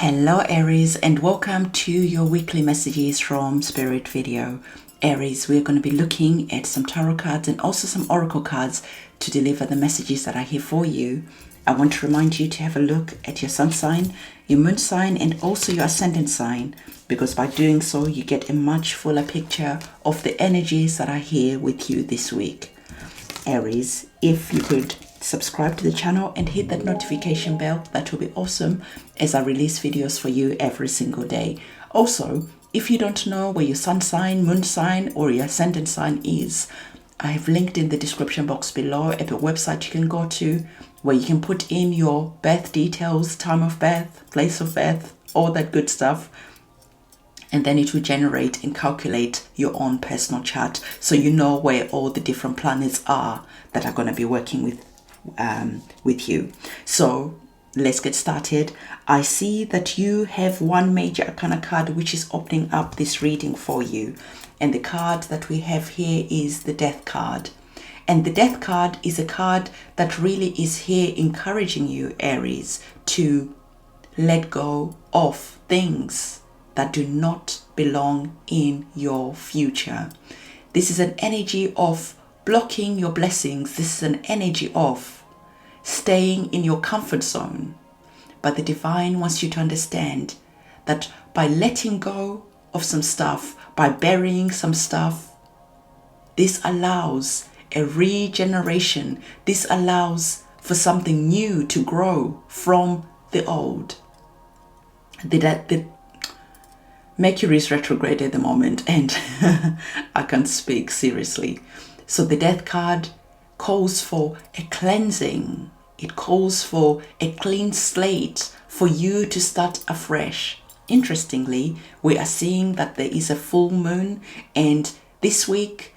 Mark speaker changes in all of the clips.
Speaker 1: Hello Aries, and welcome to your weekly messages from Spirit Video. Aries, we're going to be looking at some tarot cards and also some oracle cards to deliver the messages that are here for you. I want to remind you to have a look at your sun sign, your moon sign, and also your ascendant sign, because by doing so you get a much fuller picture of the energies that are here with you this week. Aries, if you could subscribe to the channel and hit that notification bell, that will be awesome, as I release videos for you every single day. Also, if you don't know where your sun sign, moon sign, or your ascendant sign is, I have linked in the description box below at a website you can go to where you can put in your birth details, time of birth, place of birth, all that good stuff, and then it will generate and calculate your own personal chart, so you know where all the different planets are that are going to be working with you. So let's get started. I see that you have one major arcana card which is opening up this reading for you, and the card that we have here is the Death card. And the Death card is a card that really is here encouraging you, Aries, to let go of things that do not belong in your future. This is an energy of blocking your blessings. This is an energy of staying in your comfort zone. But the divine wants you to understand that by letting go of some stuff, by burying some stuff, this allows a regeneration. This allows for something new to grow from the old. The Mercury is retrograde at the moment, and I can't speak seriously. So the Death card calls for a cleansing. It calls for a clean slate for you to start afresh. Interestingly, we are seeing that there is a full moon, and this week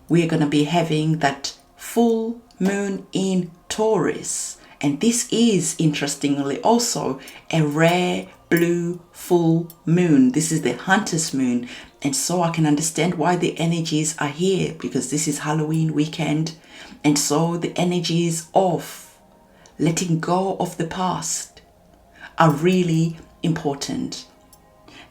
Speaker 1: we are going to be having that full moon in Taurus. And this is, interestingly, also a rare blue full moon. This is the Hunter's moon. And so I can understand why the energies are here, because this is Halloween weekend. And so the energies of letting go of the past are really important.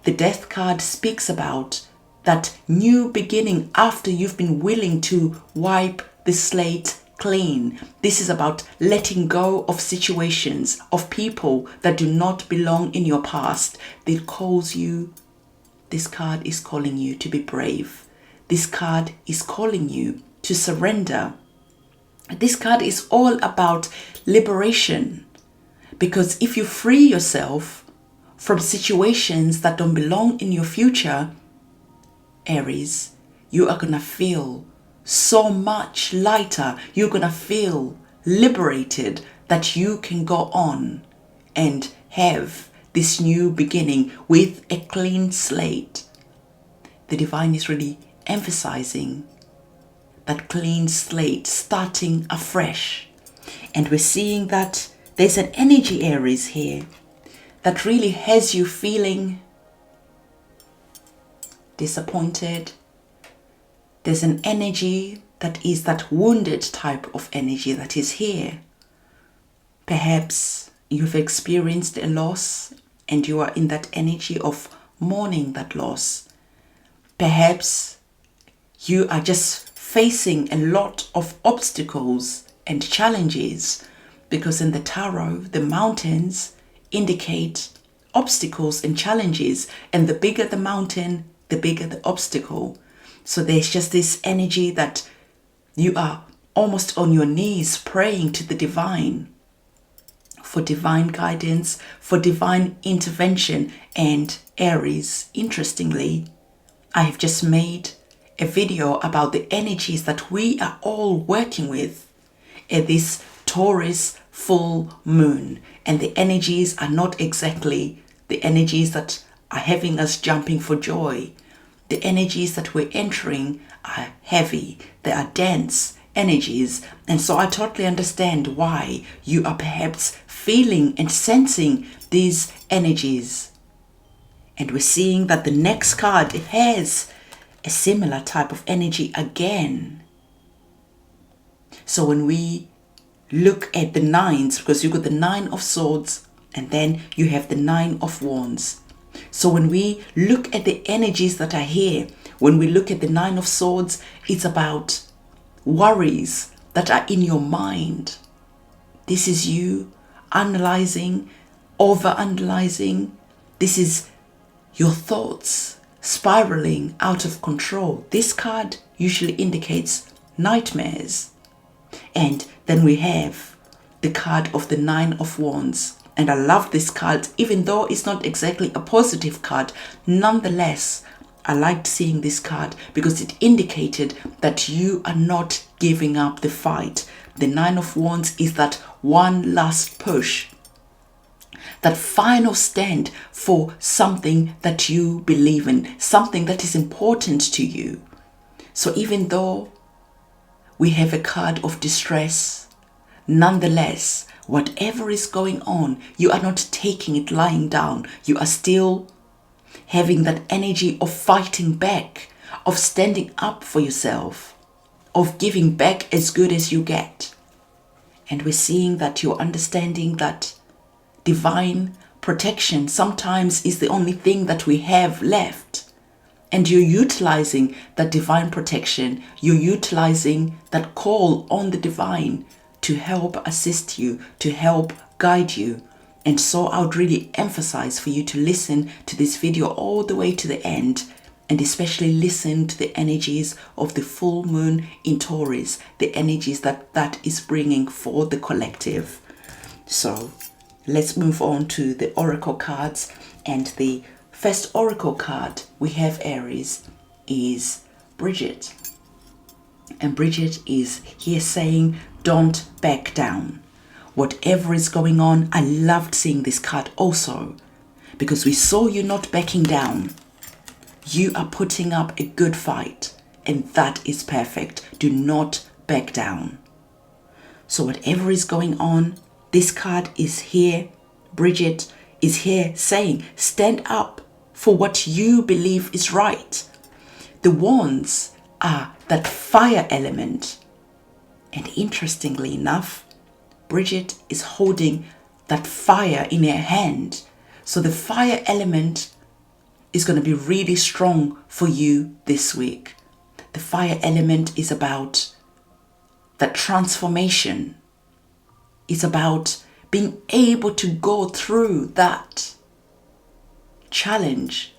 Speaker 1: The Death card speaks about that new beginning after you've been willing to wipe the slate clean. This is about letting go of situations, of people that do not belong in your past. This card is calling you to be brave. This card is calling you to surrender. This card is all about liberation, because if you free yourself from situations that don't belong in your future, Aries, you are going to feel so much lighter. You're going to feel liberated that you can go on and have this new beginning with a clean slate. The divine is really emphasizing that clean slate, starting afresh. And we're seeing that there's an energy, Aries, here that really has you feeling disappointed. There's an energy that is that wounded type of energy that is here. Perhaps you've experienced a loss and you are in that energy of mourning that loss. Perhaps you are just facing a lot of obstacles and challenges, because in the tarot, the mountains indicate obstacles and challenges, and the bigger the mountain, the bigger the obstacle. So there's just this energy that you are almost on your knees praying to the divine for divine guidance, for divine intervention. And Aries, interestingly, I have just made a video about the energies that we are all working with at this Taurus full moon. And the energies are not exactly the energies that are having us jumping for joy. The energies that we're entering are heavy. They are dense energies. And so I totally understand why you are perhaps feeling and sensing these energies. And we're seeing that the next card has a similar type of energy again. So when we look at the nines, because you got the Nine of Swords And then you have the 9 of Wands. So when we look at the energies that are here, when we look at the 9 of Swords, it's about worries that are in your mind. This is you analyzing, over-analyzing. This is your thoughts spiraling out of control. This card usually indicates nightmares. And then we have the card of the 9 of Wands. And I love this card, even though it's not exactly a positive card. Nonetheless, I liked seeing this card because it indicated that you are not giving up the fight. The 9 of Wands is that one last push, that final stand for something that you believe in, something that is important to you. So even though we have a card of distress, nonetheless, whatever is going on, you are not taking it lying down. You are still having that energy of fighting back, of standing up for yourself, of giving back as good as you get. And we're seeing that you're understanding that divine protection sometimes is the only thing that we have left. And you're utilizing that divine protection. You're utilizing that call on the divine to help assist you, to help guide you. And so I would really emphasize for you to listen to this video all the way to the end, and especially listen to the energies of the full moon in Taurus, the energies that is bringing for the collective. So let's move on to the oracle cards. And the first oracle card we have, Aries, is Bridget. And Bridget is here saying, don't back down. Whatever is going on, I loved seeing this card also, because we saw you not backing down. You are putting up a good fight, and that is perfect. Do not back down. So whatever is going on, this card is here. Bridget is here saying, stand up for what you believe is right. The wands are that fire element. And interestingly enough, Bridget is holding that fire in her hand. So the fire element is going to be really strong for you this week. The fire element is about that transformation. It's about being able to go through that challenge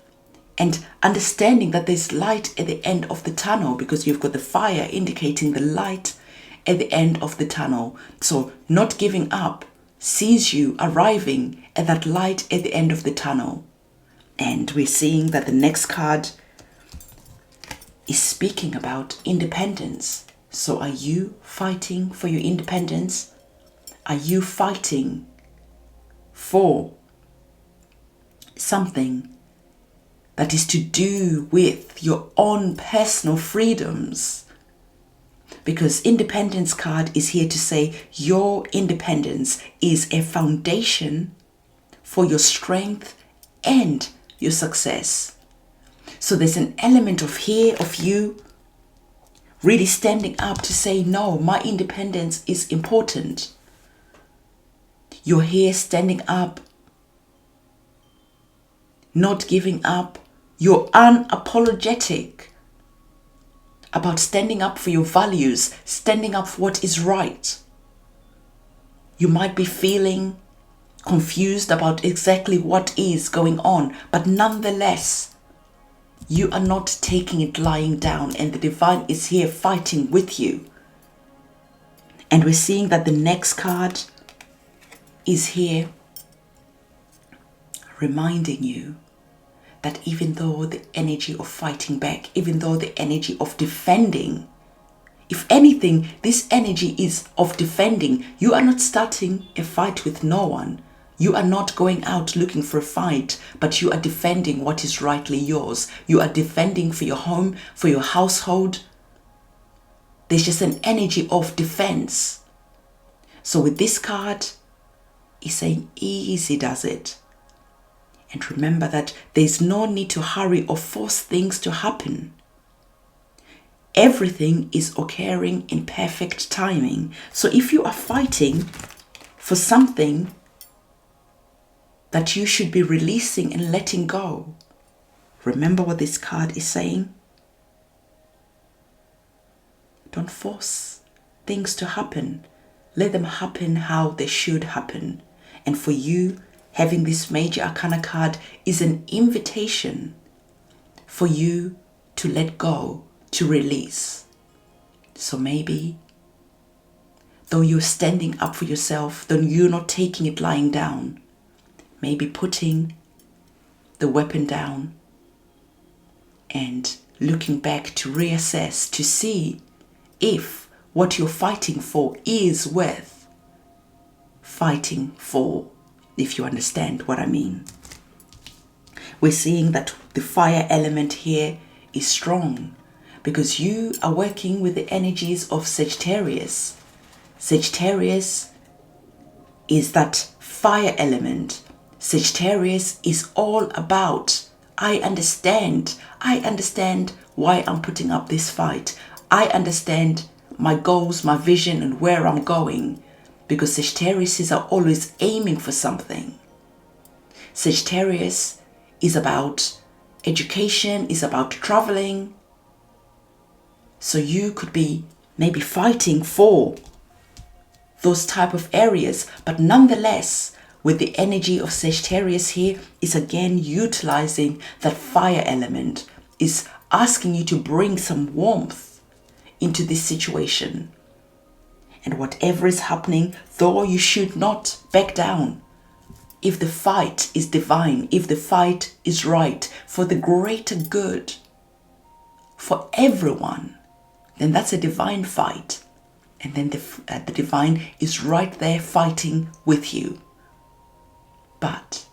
Speaker 1: and understanding that there's light at the end of the tunnel, because you've got the fire indicating the light at the end of the tunnel. So not giving up sees you arriving at that light at the end of the tunnel. And we're seeing that the next card is speaking about independence. So are you fighting for your independence? Are you fighting for something that is to do with your own personal freedoms? Because independence card is here to say your independence is a foundation for your strength and your success. So there's an element of here of you really standing up to say, no, my independence is important. You're here standing up, not giving up. You're unapologetic about standing up for your values, standing up for what is right. You might be feeling confused about exactly what is going on, but nonetheless, you are not taking it lying down, and the divine is here fighting with you. And we're seeing that the next card is here reminding you that even though the energy of fighting back, even though the energy of defending, if anything, this energy is of defending. You are not starting a fight with no one. You are not going out looking for a fight, but you are defending what is rightly yours. You are defending for your home, for your household. There's just an energy of defense. So with this card, it's saying easy does it. And remember that there's no need to hurry or force things to happen. Everything is occurring in perfect timing. So if you are fighting for something that you should be releasing and letting go. Remember what this card is saying? Don't force things to happen. Let them happen how they should happen. And for you, having this major arcana card is an invitation for you to let go, to release. So maybe, though you're standing up for yourself, though you're not taking it lying down, maybe putting the weapon down and looking back to reassess, to see if what you're fighting for is worth fighting for, if you understand what I mean. We're seeing that the fire element here is strong because you are working with the energies of Sagittarius. Sagittarius is that fire element. Sagittarius is all about, I understand why I'm putting up this fight. I understand my goals, my vision, and where I'm going, because Sagittarius are always aiming for something. Sagittarius is about education, is about traveling. So you could be maybe fighting for those type of areas, but nonetheless, with the energy of Sagittarius here, is again utilizing that fire element, is asking you to bring some warmth into this situation. And whatever is happening, though you should not back down. If the fight is divine, if the fight is right, for the greater good, for everyone, then that's a divine fight. And then the divine is right there fighting with you. But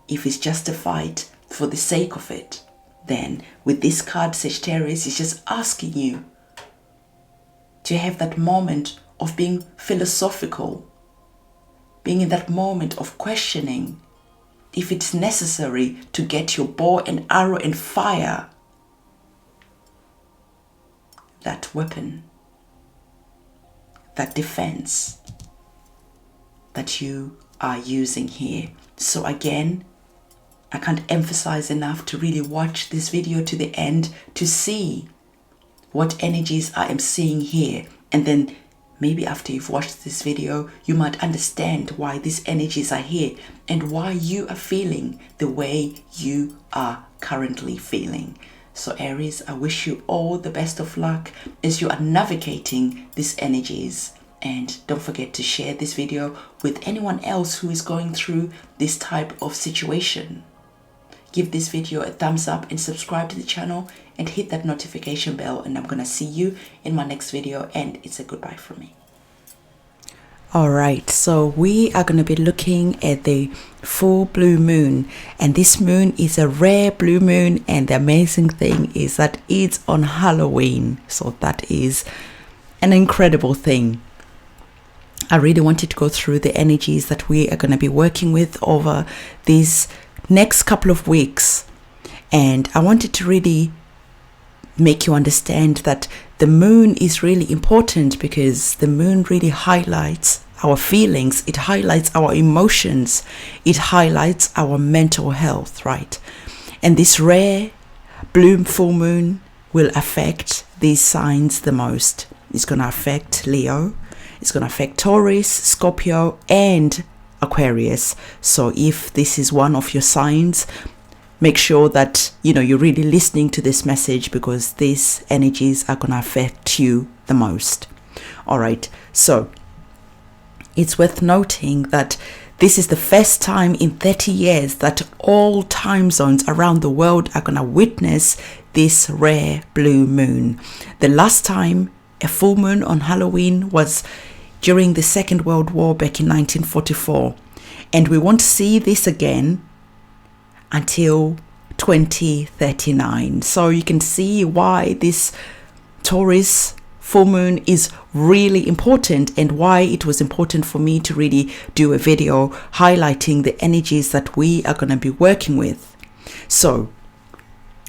Speaker 1: if it's just a fight for the sake of it, then with this card, Sagittarius is just asking you to have that moment of being philosophical, being in that moment of questioning if it's necessary to get your bow and arrow and fire that weapon, that defense that you are using here. So again, I can't emphasize enough to really watch this video to the end to see what energies I am seeing here. And then maybe after you've watched this video, you might understand why these energies are here and why you are feeling the way you are currently feeling. So Aries, I wish you all the best of luck as you are navigating these energies. And don't forget to share this video with anyone else who is going through this type of situation. Give this video a thumbs up and subscribe to the channel and hit that notification bell, and I'm gonna see you in my next video, and it's a goodbye from me. Alright, so we are going to be looking at the full blue moon, and this moon is a rare blue moon, and the amazing thing is that it's on Halloween, so that is an incredible thing. I really wanted to go through the energies that we are going to be working with over these next couple of weeks, and I wanted to really make you understand that the moon is really important because the moon really highlights our feelings, it highlights our emotions, it highlights our mental health, right? And this rare blue full moon will affect these signs the most. It's going to affect Leo, it's going to affect Taurus, Scorpio, and Aquarius. So if this is one of your signs, make sure that you're really listening to this message, because these energies are going to affect you the most. All right, so it's worth noting that this is the first time in 30 years that all time zones around the world are going to witness this rare blue moon. The last time a full moon on Halloween was during the Second World War back in 1944, and we won't see this again until 2039. So you can see why this Taurus full moon is really important, and why it was important for me to really do a video highlighting the energies that we are going to be working with. So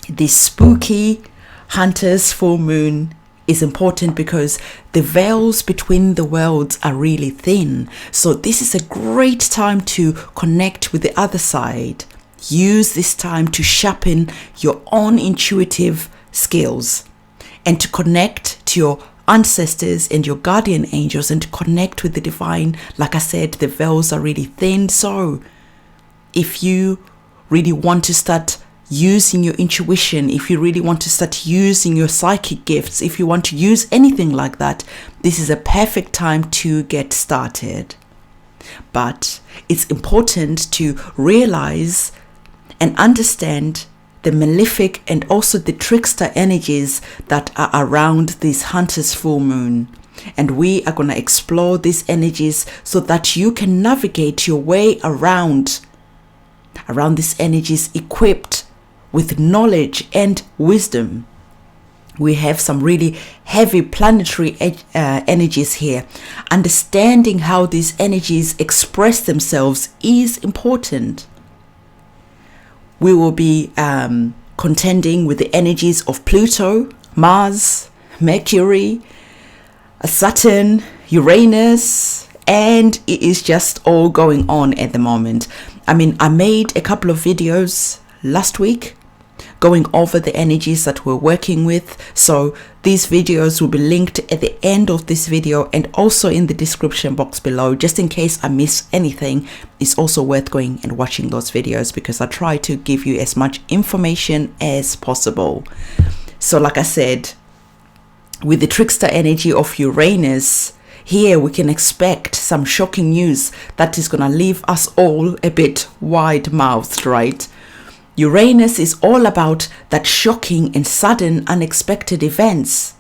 Speaker 1: this spooky Hunters full moon is important because the veils between the worlds are really thin. So this is a great time to connect with the other side. Use this time to sharpen your own intuitive skills and to connect to your ancestors and your guardian angels and to connect with the divine. Like I said, the veils are really thin. So if you really want to start using your intuition, if you really want to start using your psychic gifts, if you want to use anything like that, this is a perfect time to get started. But it's important to realize and understand the malefic and also the trickster energies that are around this Hunter's full moon. And we are going to explore these energies so that you can navigate your way around these energies equipped with knowledge and wisdom. We have some really heavy planetary energies here. Understanding how these energies express themselves is important. We will be contending with the energies of Pluto, Mars, Mercury, Saturn, Uranus, and it is just all going on at the moment. I mean, I made a couple of videos last week going over the energies that we're working with. So these videos will be linked at the end of this video and also in the description box below, just in case I miss anything. It's also worth going and watching those videos because I try to give you as much information as possible. So like I said, with the trickster energy of Uranus, here we can expect some shocking news that is going to leave us all a bit wide-mouthed, right? Uranus is all about that shocking and sudden unexpected events.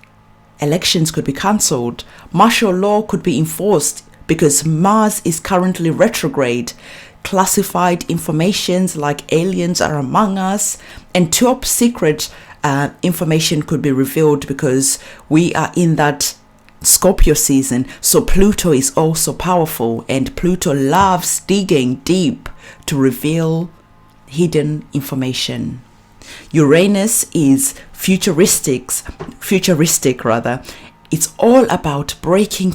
Speaker 1: Elections could be cancelled. Martial law could be enforced because Mars is currently retrograde. Classified informations like aliens are among us, and top secret information could be revealed because we are in that Scorpio season. So Pluto is also powerful, and Pluto loves digging deep to reveal hidden information. Uranus is futuristic. It's all about breaking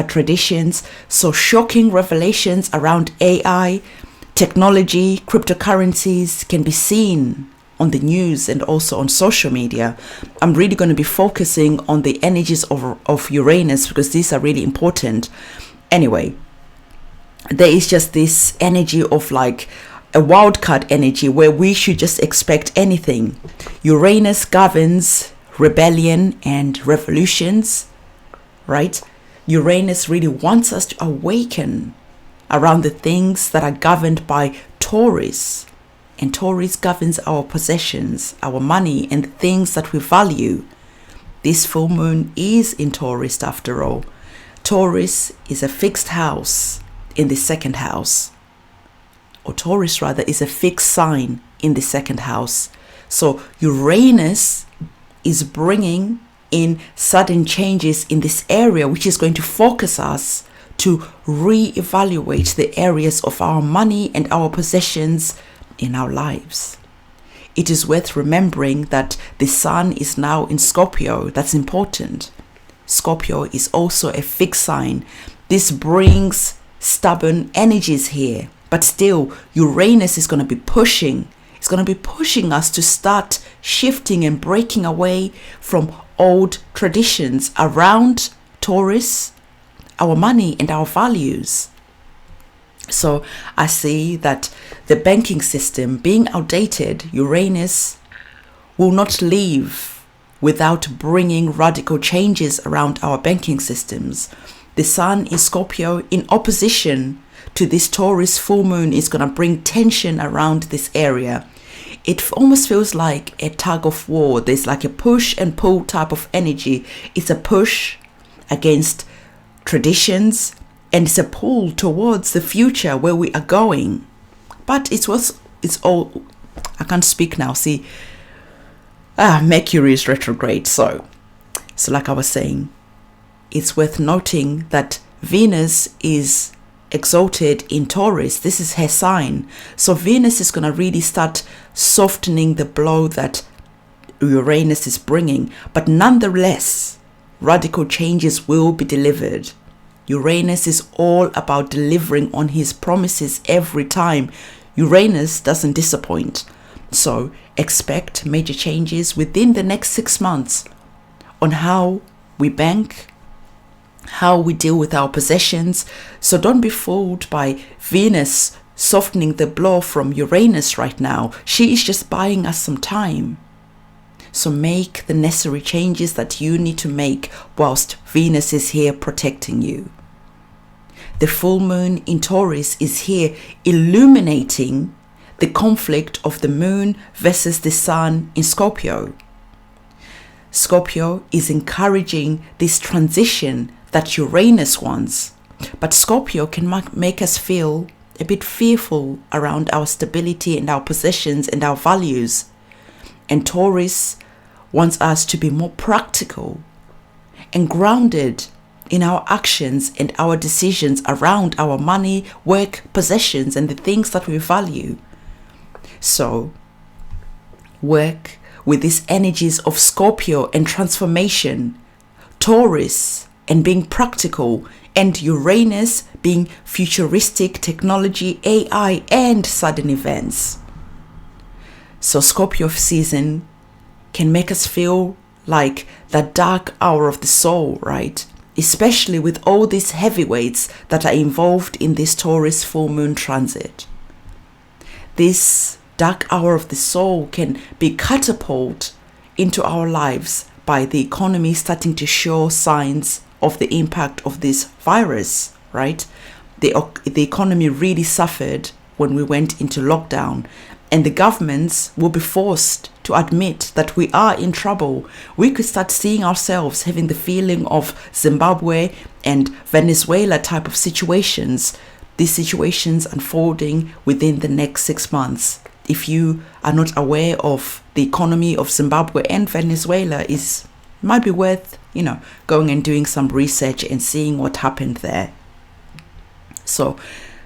Speaker 1: traditions. So shocking revelations around AI, technology, cryptocurrencies can be seen on the news and also on social media. I'm really going to be focusing on the energies of Uranus because these are really important. Anyway, there is just this energy of like a wildcard energy where we should just expect anything. Uranus governs rebellion and revolutions, right? Uranus really wants us to awaken around the things that are governed by Taurus. And Taurus governs our possessions, our money, and the things that we value. This full moon is in Taurus after all. Taurus is a fixed house in the second house. Or Taurus rather is a fixed sign in the second house. So Uranus is bringing in sudden changes in this area, which is going to focus us to re-evaluate the areas of our money and our possessions in our lives. It is worth remembering that the sun is now in Scorpio. That's important. Scorpio is also a fixed sign. This brings stubborn energies here. But still, Uranus is going to be pushing. It's going to be pushing us to start shifting and breaking away from old traditions around Taurus, our money and our values. So I see that the banking system being outdated, Uranus will not leave without bringing radical changes around our banking systems. The sun is Scorpio in opposition to this Taurus full moon is going to bring tension around this area. It almost feels like a tug of war. There's like a push and pull type of energy. It's a push against traditions and it's a pull towards the future where we are going. But it's all, I can't speak now. See, Mercury is retrograde. So like I was saying, it's worth noting that Venus is exalted in Taurus. This is her sign. So Venus is going to really start softening the blow that Uranus is bringing. But nonetheless, radical changes will be delivered. Uranus is all about delivering on his promises every time. Uranus doesn't disappoint. So expect major changes within the next 6 months on how we bank, how we deal with our possessions. So don't be fooled by Venus softening the blow from Uranus right now. She is just buying us some time. So make the necessary changes that you need to make whilst Venus is here protecting you. The full moon in Taurus is here illuminating the conflict of the moon versus the sun in Scorpio. Scorpio is encouraging this transition that Uranus wants, but Scorpio can make us feel a bit fearful around our stability and our possessions and our values. And Taurus wants us to be more practical and grounded in our actions and our decisions around our money, work, possessions, and the things that we value. So, work with these energies of Scorpio and transformation, Taurus and being practical, and Uranus being futuristic technology, AI, and sudden events. So Scorpio season can make us feel like that dark hour of the soul, right? Especially with all these heavyweights that are involved in this Taurus full moon transit. This dark hour of the soul can be catapulted into our lives by the economy starting to show signs of the impact of this virus, right? The economy really suffered when we went into lockdown, and the governments will be forced to admit that we are in trouble. We could start seeing ourselves having the feeling of Zimbabwe and Venezuela type of situations, these situations unfolding within the next 6 months. If you are not aware of the economy of Zimbabwe and Venezuela, it might be worth, going and doing some research and seeing what happened there. So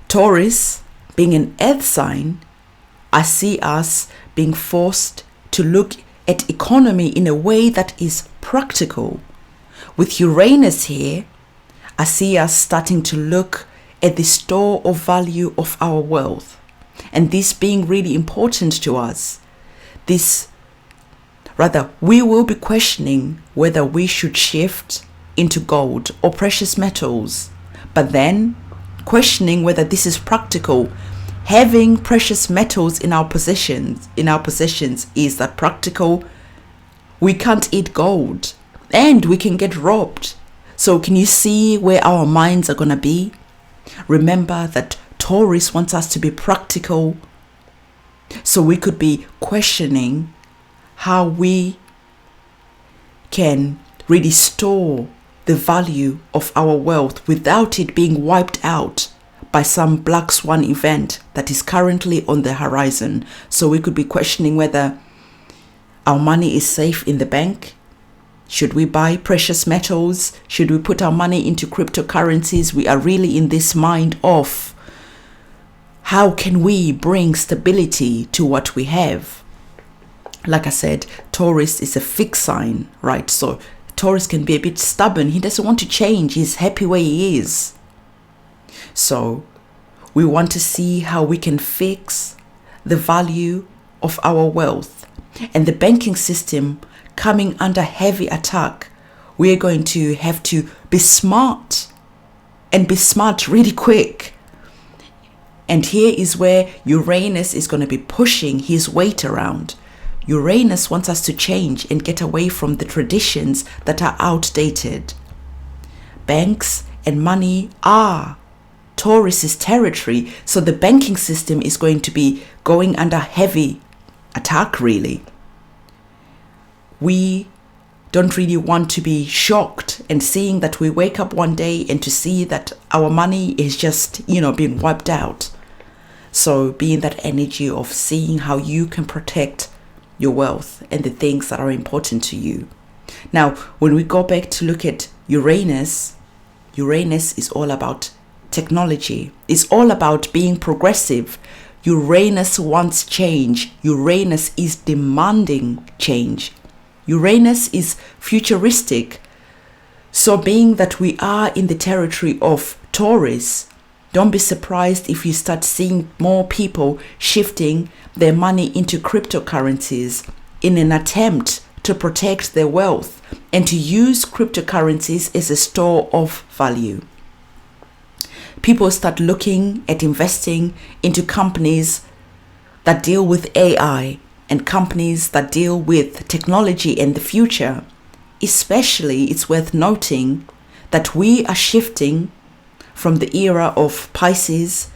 Speaker 1: Taurus, being an earth sign, I see us being forced to look at economy in a way that is practical. With Uranus here, I see us starting to look at the store of value of our wealth, and this being really important to us. We will be questioning whether we should shift into gold or precious metals, but then questioning whether this is practical. Having precious metals in our possessions is that practical? We can't eat gold and we can get robbed. So can you see where our minds are going to be? Remember that Taurus wants us to be practical. So we could be questioning how we can really store the value of our wealth without it being wiped out by some black swan event that is currently on the horizon. So we could be questioning whether our money is safe in the bank. Should we buy precious metals? Should we put our money into cryptocurrencies? We are really in this mind of how can we bring stability to what we have? Like I said, Taurus is a fixed sign, right? So Taurus can be a bit stubborn. He doesn't want to change. He's happy where he is. So we want to see how we can fix the value of our wealth. And the banking system coming under heavy attack, we are going to have to be smart, and be smart really quick. And here is where Uranus is going to be pushing his weight around. Uranus wants us to change and get away from the traditions that are outdated. Banks and money are Taurus's territory, so the banking system is going to be going under heavy attack, really. We don't really want to be shocked and seeing that we wake up one day and to see that our money is just, being wiped out. So be in that energy of seeing how you can protect your wealth and the things that are important to you. Now, when we go back to look at Uranus, Uranus is all about technology. It's all about being progressive. Uranus wants change. Uranus is demanding change. Uranus is futuristic. So being that we are in the territory of Taurus, don't be surprised if you start seeing more people shifting their money into cryptocurrencies in an attempt to protect their wealth and to use cryptocurrencies as a store of value. People start looking at investing into companies that deal with AI and companies that deal with technology and the future. Especially, it's worth noting that we are shifting from the era of Pisces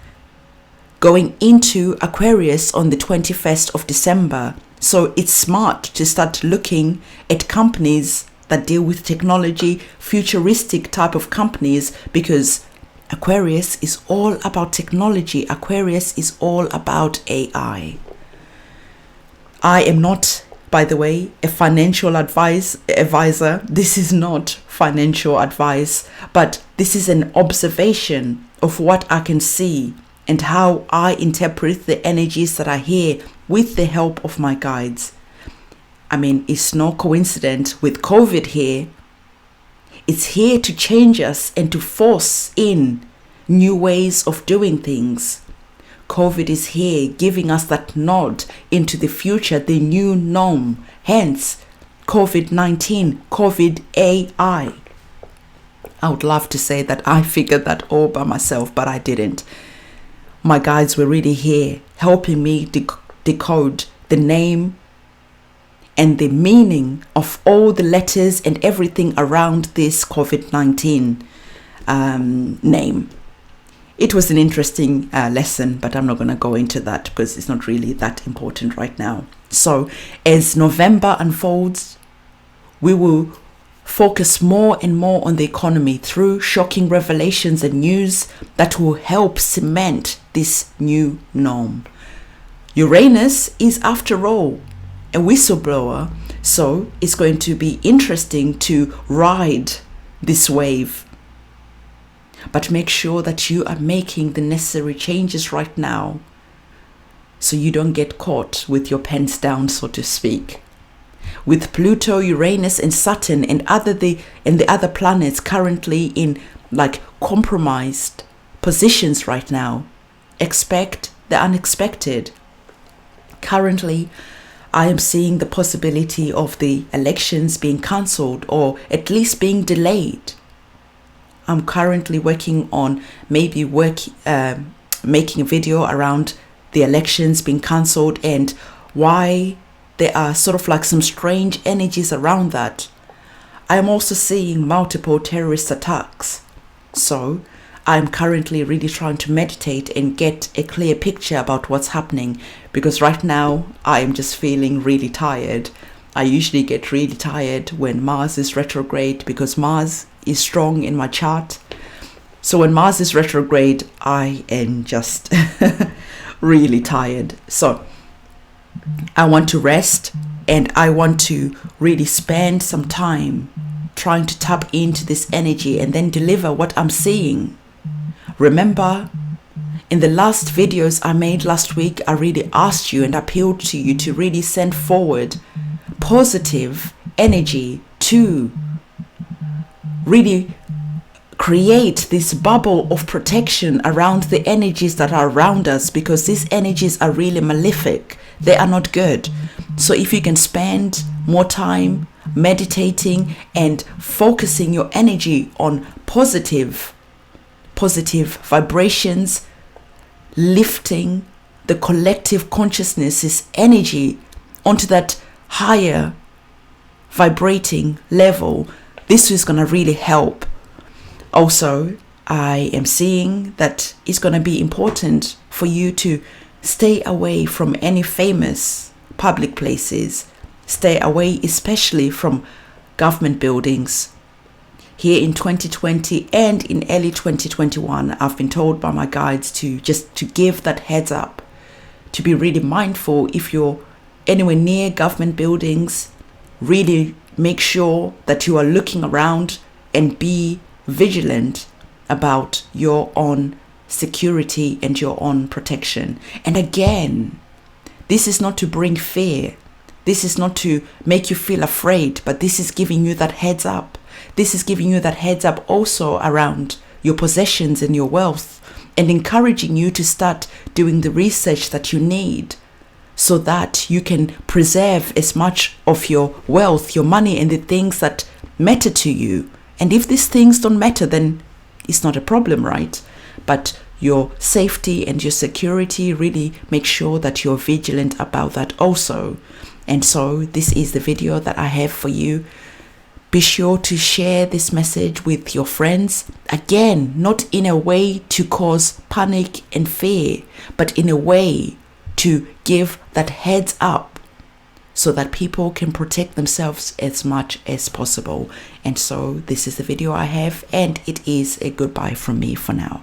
Speaker 1: going into Aquarius on the 21st of December. So it's smart to start looking at companies that deal with technology, futuristic type of companies, because Aquarius is all about technology. Aquarius is all about AI. I am not, by the way, a financial advisor. This is not financial advice, but this is an observation of what I can see and how I interpret the energies that are here with the help of my guides. I mean, it's no coincidence with COVID here. It's here to change us and to force in new ways of doing things. COVID is here giving us that nod into the future, the new norm. Hence, COVID-19, COVID AI. I would love to say that I figured that all by myself, but I didn't. My guides were really here helping me decode the name and the meaning of all the letters and everything around this COVID-19 name. It was an interesting lesson, but I'm not going to go into that because it's not really that important right now. So as November unfolds, we will focus more and more on the economy through shocking revelations and news that will help cement this new norm. Uranus is, after all, a whistleblower, so it's going to be interesting to ride this wave. But make sure that you are making the necessary changes right now so you don't get caught with your pants down, so to speak. With Pluto, Uranus and Saturn and the other planets currently in like compromised positions right now, expect the unexpected. Currently, I am seeing the possibility of the elections being cancelled or at least being delayed. I'm currently working on making a video around the elections being cancelled and why there are sort of like some strange energies around that. I am also seeing multiple terrorist attacks. So I'm currently really trying to meditate and get a clear picture about what's happening, because right now I am just feeling really tired. I usually get really tired when Mars is retrograde because Mars is strong in my chart. So when Mars is retrograde, I am just really tired. So I want to rest and I want to really spend some time trying to tap into this energy and then deliver what I'm seeing. Remember, in the last videos I made last week, I really asked you and appealed to you to really send forward positive energy to really create this bubble of protection around the energies that are around us, because these energies are really malefic. They are not good. So if you can spend more time meditating and focusing your energy on positive vibrations, lifting the collective consciousness's energy onto that higher vibrating level, this is going to really help. Also, I am seeing that it's going to be important for you to stay away from any famous public places. Stay away especially from government buildings. Here in 2020 and in early 2021, I've been told by my guides to give that heads up, to be really mindful if you're anywhere near government buildings. Really make sure that you are looking around and be vigilant about your own security and your own protection. And again, this is not to bring fear. This is not to make you feel afraid, but this is giving you that heads up this is giving you that heads up also around your possessions and your wealth, and encouraging you to start doing the research that you need so that you can preserve as much of your wealth, your money, and the things that matter to you. And if these things don't matter, then it's not a problem, right? But your safety and your security, really make sure that you're vigilant about that also. And so this is the video that I have for you. Be sure to share this message with your friends. Again, not in a way to cause panic and fear, but in a way to give that heads up so that people can protect themselves as much as possible. And so this is the video I have, and it is a goodbye from me for now.